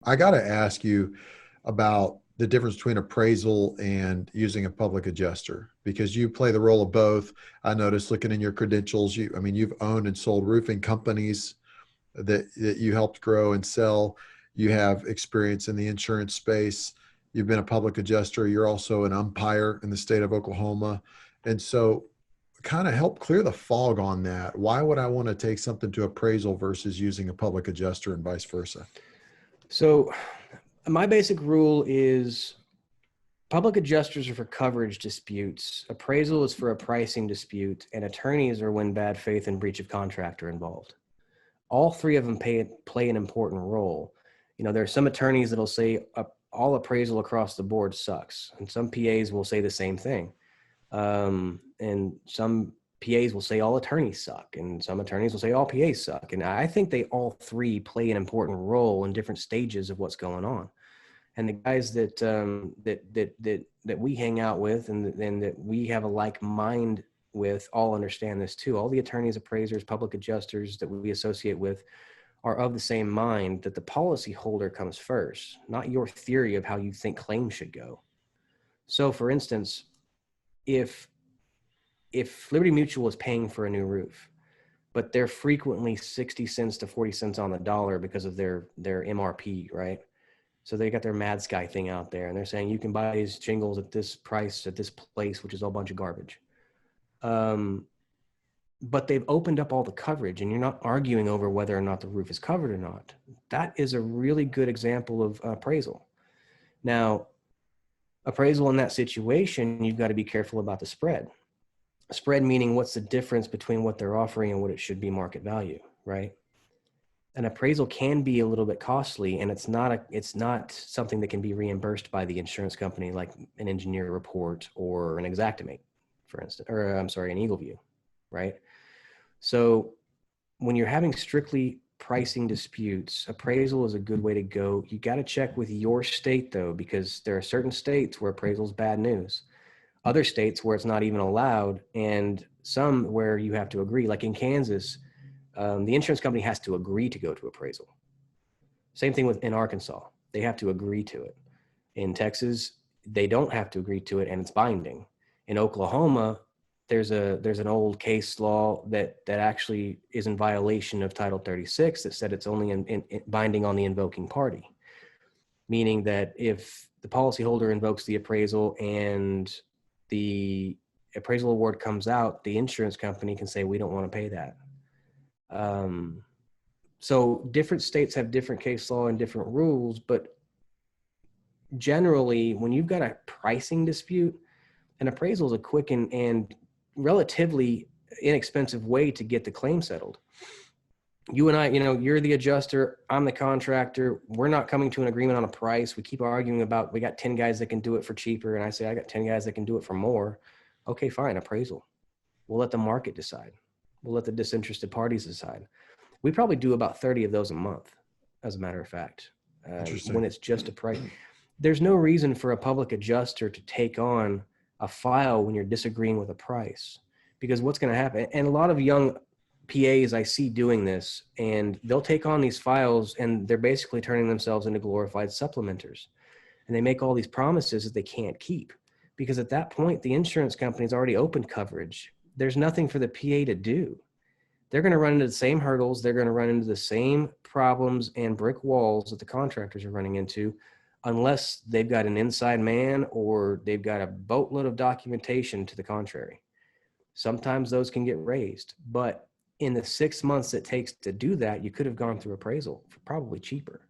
I got to ask you about the difference between appraisal and using a public adjuster because you play the role of both. I noticed looking in your credentials, I mean, you've owned and sold roofing companies that you helped grow and sell. You have experience in the insurance space. You've been a public adjuster. You're also an umpire in the state of Oklahoma. And so kind of help clear the fog on that. Why would I want to take something to appraisal versus using a public adjuster and vice versa? So my basic rule is public adjusters are for coverage disputes, appraisal is for a pricing dispute, and attorneys are when bad faith and breach of contract are involved. All three of them play an important role. You know, there are some attorneys that'll say all appraisal across the board sucks, and some PAs will say the same thing. And some PAs will say all attorneys suck, and some attorneys will say all PAs suck. And I think they all three play an important role in different stages of what's going on. And the guys that we hang out with and that we have a like mind with all understand this too. All the attorneys, appraisers, public adjusters that we associate with are of the same mind that the policy holder comes first, not your theory of how you think claims should go. So for instance, if Liberty Mutual is paying for a new roof, but they're frequently 60 cents to 40 cents on the dollar because of their MRP, right? So they got their Mad Sky thing out there and they're saying you can buy these shingles at this price at this place, which is all a bunch of garbage. But they've opened up all the coverage and you're not arguing over whether or not the roof is covered or not. That is a really good example of appraisal. Now, appraisal in that situation, you've got to be careful about the spread. Spread meaning what's the difference between what they're offering and what it should be market value, right? An appraisal can be a little bit costly, and it's not something that can be reimbursed by the insurance company like an engineer report or an Xactimate, for instance, or I'm sorry, an Eagle View, right? So when you're having strictly pricing disputes, appraisal is a good way to go. You got to check with your state though, because there are certain states where appraisal is bad news. Other states where it's not even allowed, and some where you have to agree, like in Kansas, the insurance company has to agree to go to appraisal. Same thing in Arkansas. They have to agree to it. In Texas, they don't have to agree to it and it's binding. In Oklahoma, there's an old case law that actually is in violation of Title 36 that said it's only in binding on the invoking party, meaning that if the policyholder invokes the appraisal and the appraisal award comes out, the insurance company can say, we don't want to pay that. So different states have different case law and different rules, but generally when you've got a pricing dispute, an appraisal is a quick and relatively inexpensive way to get the claim settled. You and I, you're the adjuster, I'm the contractor. We're not coming to an agreement on a price. We keep arguing about, we got 10 guys that can do it for cheaper. And I say, I got 10 guys that can do it for more. Okay, fine, appraisal. We'll let the market decide. We'll let the disinterested parties decide. We probably do about 30 of those a month, as a matter of fact, when it's just a price. There's no reason for a public adjuster to take on a file when you're disagreeing with a price, because what's going to happen, and a lot of young PAs I see doing this, and they'll take on these files and they're basically turning themselves into glorified supplementers. And they make all these promises that they can't keep, because at that point, the insurance company's already opened coverage. There's nothing for the PA to do. They're going to run into the same hurdles. They're going to run into the same problems and brick walls that the contractors are running into, unless they've got an inside man or they've got a boatload of documentation to the contrary. Sometimes those can get raised, but in the 6 months it takes to do that, you could have gone through appraisal for probably cheaper.